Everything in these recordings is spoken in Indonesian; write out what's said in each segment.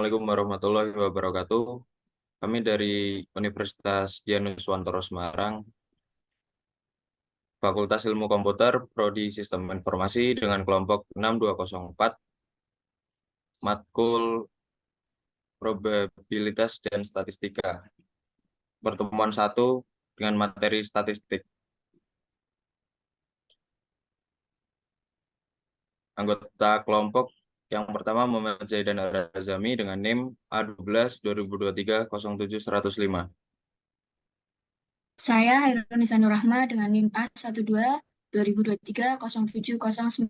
Assalamualaikum warahmatullahi wabarakatuh. Kami dari Universitas Dianus Wantoro Semarang, Fakultas Ilmu Komputer, Prodi Sistem Informasi dengan kelompok 6204, matkul Probabilitas dan Statistika. Pertemuan 1 dengan materi statistik. Anggota kelompok yang pertama Muhammad Zaidan Ar-Razami dengan NIM A12 2023 07 105. Saya Hairunisa Nurrahma dengan NIM A12 2023 07095.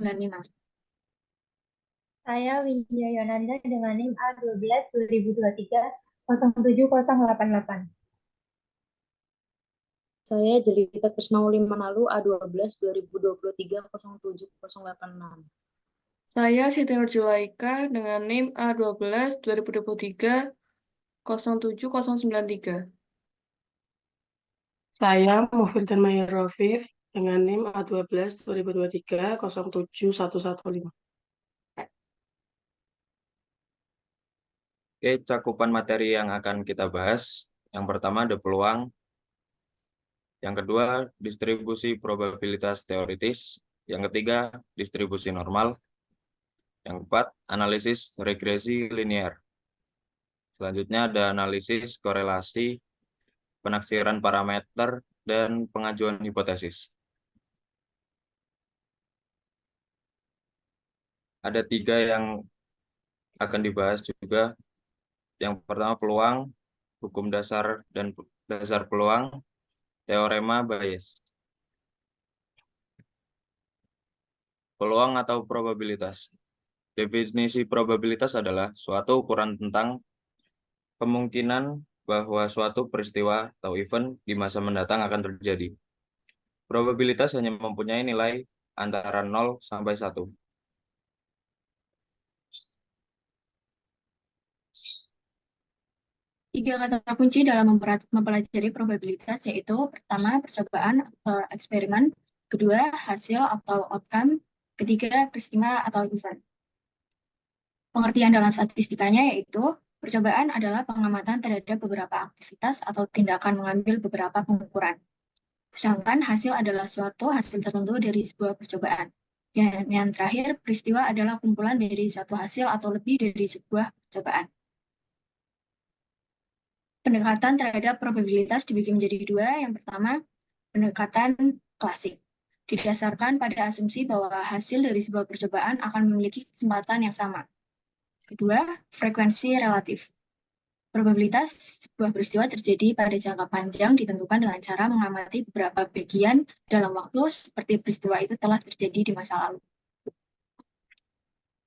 Saya Winja Yonanda dengan NIM A12 2023 07088. Saya Jelita Krisnauli Manalu A12 2023 07086. Saya Siti Nurjulaika dengan NIM A12 2023 07093. Saya Muhyiddin Mayer Rafif dengan NIM A12 2023 07115. Oke, cakupan materi yang akan kita bahas. Yang pertama ada peluang. Yang kedua, distribusi probabilitas teoritis. Yang ketiga, distribusi normal. Yang keempat, analisis regresi linear. Selanjutnya ada analisis korelasi, penafsiran parameter, dan pengajuan hipotesis. Ada 3 yang akan dibahas juga. Yang pertama peluang, hukum dasar dan dasar peluang, teorema Bayes. Peluang atau probabilitas. Definisi probabilitas adalah suatu ukuran tentang kemungkinan bahwa suatu peristiwa atau event di masa mendatang akan terjadi. Probabilitas hanya mempunyai nilai antara 0 sampai 1. Tiga kata kunci dalam mempelajari probabilitas yaitu pertama, percobaan atau eksperimen, kedua, hasil atau outcome, ketiga, peristiwa atau event. Pengertian dalam statistikanya yaitu percobaan adalah pengamatan terhadap beberapa aktivitas atau tindakan mengambil beberapa pengukuran. Sedangkan hasil adalah suatu hasil tertentu dari sebuah percobaan. Dan yang terakhir, peristiwa adalah kumpulan dari suatu hasil atau lebih dari sebuah percobaan. Pendekatan terhadap probabilitas dibagi menjadi 2. Yang pertama, pendekatan klasik. Didasarkan pada asumsi bahwa hasil dari sebuah percobaan akan memiliki kesempatan yang sama. Kedua, frekuensi relatif. Probabilitas sebuah peristiwa terjadi pada jangka panjang ditentukan dengan cara mengamati beberapa bagian dalam waktu seperti peristiwa itu telah terjadi di masa lalu.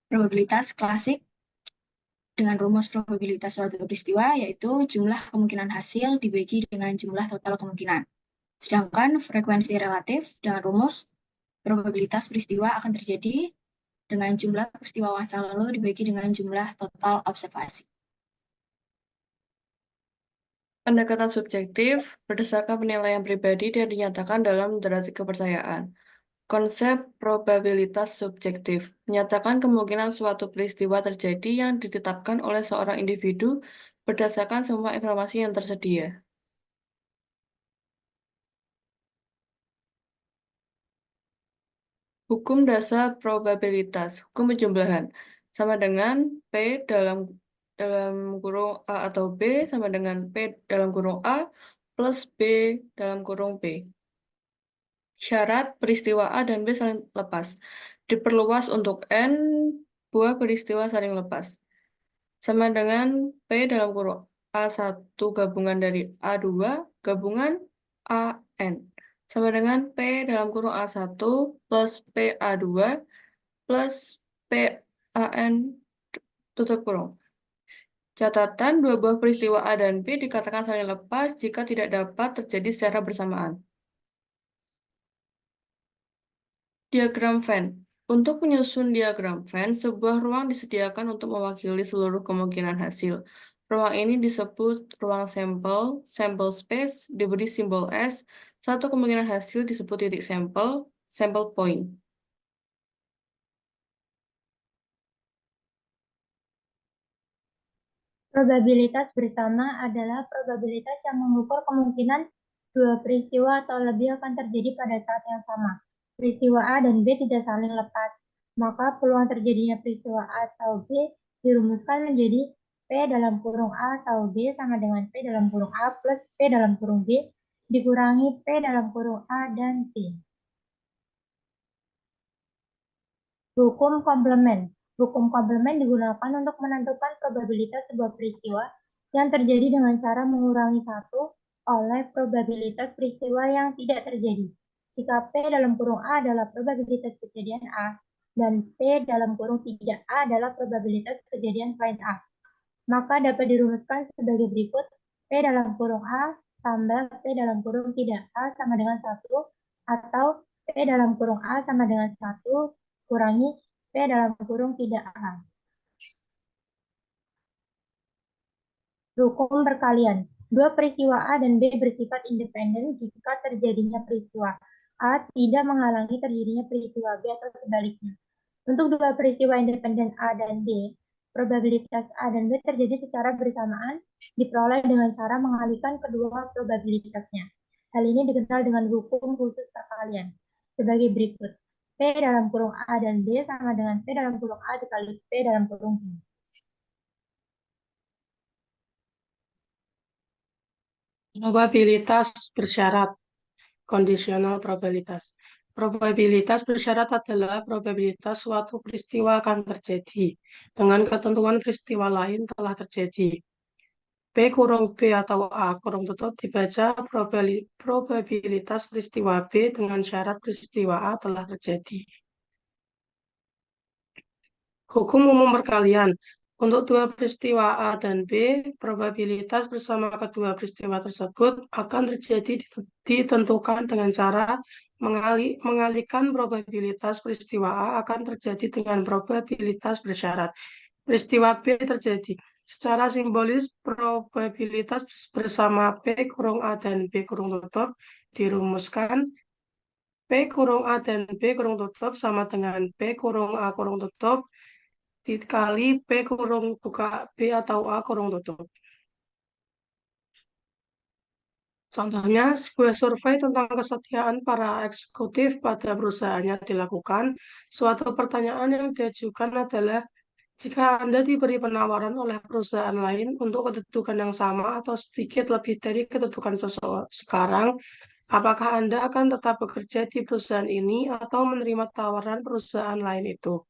Probabilitas klasik dengan rumus probabilitas suatu peristiwa yaitu jumlah kemungkinan hasil dibagi dengan jumlah total kemungkinan. Sedangkan frekuensi relatif dengan rumus probabilitas peristiwa akan terjadi dengan jumlah peristiwa masa lalu dibagi dengan jumlah total observasi. Pendekatan subjektif berdasarkan penilaian pribadi dan dinyatakan dalam derajat kepercayaan. Konsep probabilitas subjektif menyatakan kemungkinan suatu peristiwa terjadi yang ditetapkan oleh seorang individu berdasarkan semua informasi yang tersedia. Hukum dasar probabilitas, hukum penjumlahan, sama dengan P dalam kurung A atau B sama dengan P dalam kurung A plus B dalam kurung B. Syarat peristiwa A dan B saling lepas. Diperluas untuk N buah peristiwa saling lepas. Sama dengan P dalam kurung A1 gabungan dari A2 gabungan AN. Sama dengan P dalam kurung A1 plus PA2 plus PAN tutup kurung. Catatan, dua buah peristiwa A dan B dikatakan saling lepas jika tidak dapat terjadi secara bersamaan. Diagram Venn. Untuk menyusun diagram Venn, sebuah ruang disediakan untuk mewakili seluruh kemungkinan hasil. Ruang ini disebut ruang sampel, sample space, diberi simbol S. Satu kemungkinan hasil disebut titik sampel, sample point. Probabilitas bersama adalah probabilitas yang mengukur kemungkinan dua peristiwa atau lebih akan terjadi pada saat yang sama. Peristiwa A dan B tidak saling lepas, maka peluang terjadinya peristiwa A atau B dirumuskan menjadi P dalam kurung A atau B sama dengan P dalam kurung A plus P dalam kurung B dikurangi P dalam kurung A dan P. Hukum komplement. Hukum komplement digunakan untuk menentukan probabilitas sebuah peristiwa yang terjadi dengan cara mengurangi satu oleh probabilitas peristiwa yang tidak terjadi. Jika P dalam kurung A adalah probabilitas kejadian A, dan P dalam kurung tidak A adalah probabilitas kejadian selain A, maka dapat dirumuskan sebagai berikut. P dalam kurung A tambah P dalam kurung tidak A sama dengan 1, atau P dalam kurung A sama dengan 1 kurangi P dalam kurung tidak A. Hukum perkalian. Dua peristiwa A dan B bersifat independen jika terjadinya peristiwa A tidak menghalangi terjadinya peristiwa B atau sebaliknya. Untuk dua peristiwa independen A dan B, probabilitas A dan B terjadi secara bersamaan diperoleh dengan cara mengalihkan kedua probabilitasnya. Hal ini dikenal dengan hukum khusus perkalian sebagai berikut. P dalam kurung A dan B sama dengan P dalam kurung A dikali P dalam kurung B. Probabilitas bersyarat, conditional probabilitas. Probabilitas bersyarat adalah probabilitas suatu peristiwa akan terjadi dengan ketentuan peristiwa lain telah terjadi. P kurung B atau A kurung tutup dibaca probabilitas peristiwa B dengan syarat peristiwa A telah terjadi. Hukum umum perkalian. Untuk dua peristiwa A dan B, probabilitas bersama kedua peristiwa tersebut akan terjadi ditentukan dengan cara mengalihkan probabilitas peristiwa A akan terjadi dengan probabilitas bersyarat. Peristiwa B terjadi. Secara simbolis, probabilitas bersama P kurung A dan B kurung tutup dirumuskan P kurung A dan B kurung tutup sama dengan P kurung A kurung tutup dikali P kurung buka B atau A kurung tutup. Contohnya, sebuah survei tentang kesetiaan para eksekutif pada perusahaannya dilakukan. Suatu pertanyaan yang diajukan adalah, jika Anda diberi penawaran oleh perusahaan lain untuk kedudukan yang sama atau sedikit lebih dari kedudukan sekarang, apakah Anda akan tetap bekerja di perusahaan ini atau menerima tawaran perusahaan lain itu?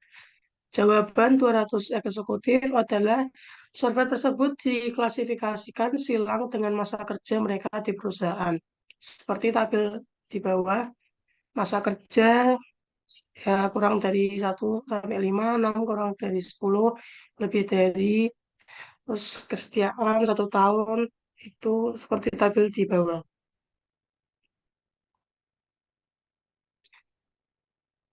Jawaban 200 eksekutif adalah survei tersebut diklasifikasikan silang dengan masa kerja mereka di perusahaan. Seperti tabel di bawah, masa kerja ya kurang dari 1 sampai 5, 6 kurang dari 10, lebih dari, terus kesetiaan 1 tahun, itu seperti tabel di bawah.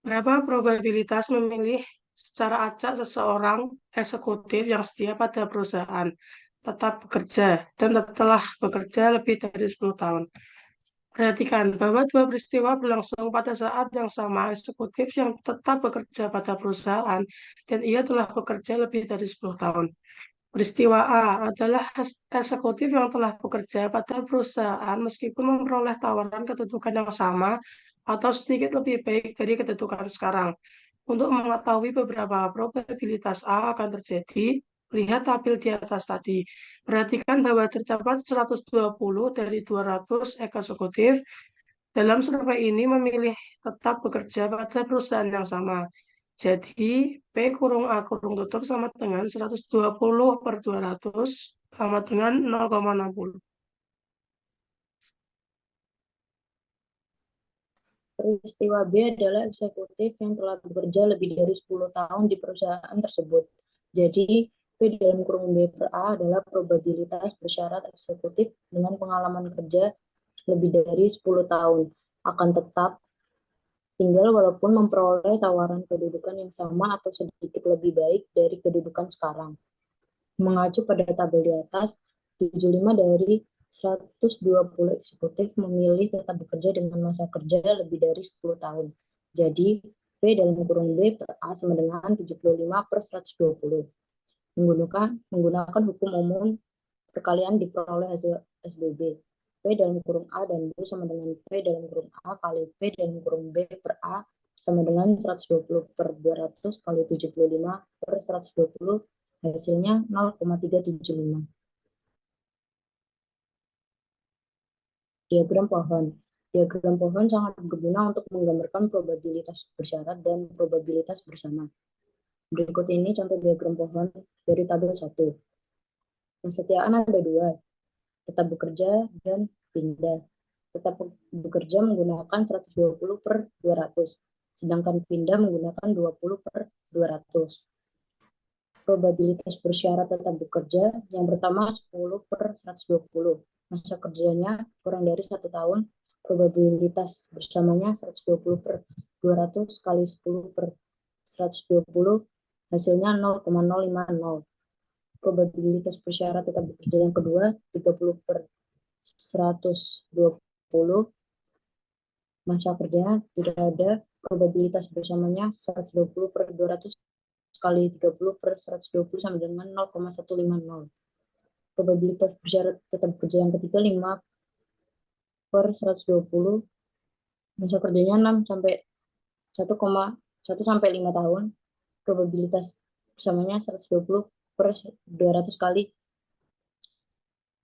Berapa probabilitas memilih secara acak seseorang eksekutif yang setia pada perusahaan, tetap bekerja, dan telah bekerja lebih dari 10 tahun? Perhatikan bahwa dua peristiwa berlangsung pada saat yang sama. Eksekutif yang tetap bekerja pada perusahaan, dan ia telah bekerja lebih dari 10 tahun. Peristiwa A adalah eksekutif yang telah bekerja pada perusahaan meskipun memperoleh tawaran kedudukan yang sama atau sedikit lebih baik dari kedudukan sekarang. Untuk mengetahui beberapa probabilitas A akan terjadi, lihat tabel di atas tadi. Perhatikan bahwa terdapat 120 dari 200 eksekutif dalam survei ini memilih tetap bekerja pada perusahaan yang sama. Jadi, P kurung A kurung tutup sama dengan 120 per 200 sama dengan 0,60. Peristiwa B adalah eksekutif yang telah bekerja lebih dari 10 tahun di perusahaan tersebut. Jadi, P dalam kurung B per A adalah probabilitas bersyarat eksekutif dengan pengalaman kerja lebih dari 10 tahun akan tetap tinggal walaupun memperoleh tawaran kedudukan yang sama atau sedikit lebih baik dari kedudukan sekarang. Mengacu pada tabel di atas, 75 dari 120 eksekutif memilih tetap bekerja dengan masa kerja lebih dari 10 tahun. Jadi, P dalam kurung B per A sama dengan 75 per 120. menggunakan hukum umum perkalian diperoleh hasil SBB. P dalam kurung A dan B sama dengan P dalam kurung A kali P dalam kurung B per A sama dengan 120 per 200 kali 75 per 120, hasilnya 0,375. Diagram pohon. Diagram pohon sangat berguna untuk menggambarkan probabilitas bersyarat dan probabilitas bersama. Berikut ini contoh diagram pohon dari tabel 1. Kesetiaan ada 2, tetap bekerja dan pindah. Tetap bekerja menggunakan 120 per 200, sedangkan pindah menggunakan 20 per 200. Probabilitas bersyarat tetap bekerja yang pertama 10 per 120. Masa kerjanya kurang dari 1 tahun. Probabilitas bersamanya 120 per 200 kali 10 per 120, hasilnya 0,050. Probabilitas bersyarat tetap bekerja yang kedua 30 per 120. Masa kerjanya tidak ada. Probabilitas bersamanya 120 per 200 kali 30 per 120 sama dengan 0,150. Probabilitas bersyarat tetap bekerja yang ketiga 5 per 120. Masa kerjanya 1 sampai 5 tahun. Probabilitas bersamanya 120 per 200 kali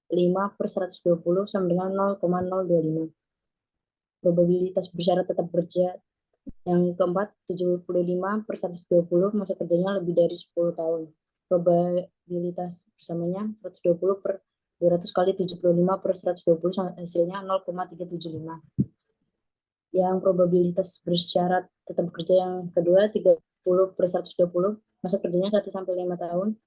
5 per 120 sama dengan 0,025. Probabilitas bersyarat tetap bekerja yang keempat 75 per 120, masa kerjanya lebih dari 10 tahun. Probabilitas bersamanya 120 per 200 kali 75 per 120, hasilnya 0,375. Yang probabilitas bersyarat tetap bekerja yang kedua 30 per 120, masa kerjanya 1 sampai 5 tahun.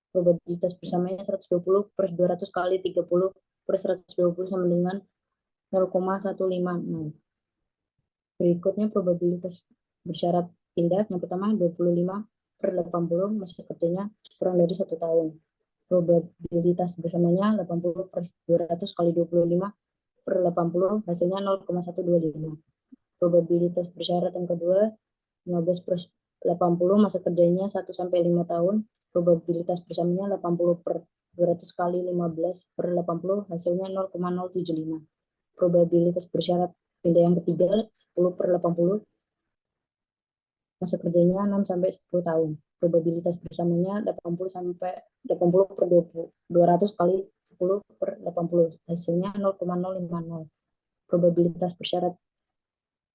Probabilitas bersamanya 120 per 200 kali 30 per 120 sama dengan 0,150. Berikutnya probabilitas bersyarat pindah. Yang pertama 25 per 80, masa kerjanya kurang dari 1 tahun. Probabilitas bersamanya 80 per 200 kali 25 per 80, hasilnya 0,125. Probabilitas bersyarat yang kedua 15 per 80, masa kerjanya 1 sampai 5 tahun. Probabilitas bersamanya 80 per 200 kali 15 per 80, hasilnya 0,075. Probabilitas bersyarat pindah yang ketiga 10 per 80, masa kerjanya 6 sampai 10 tahun. Probabilitas bersamanya 80 per 200 kali 10 per 80, hasilnya 0,050. Probabilitas bersyarat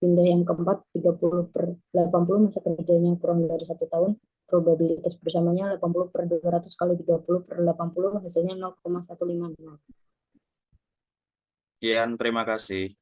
pindah yang keempat 30 per 80, masa kerjanya kurang dari 1 tahun. Probabilitas bersamanya 80 per 200 kali 30 per 80, hasilnya 0,150. Sekian, terima kasih.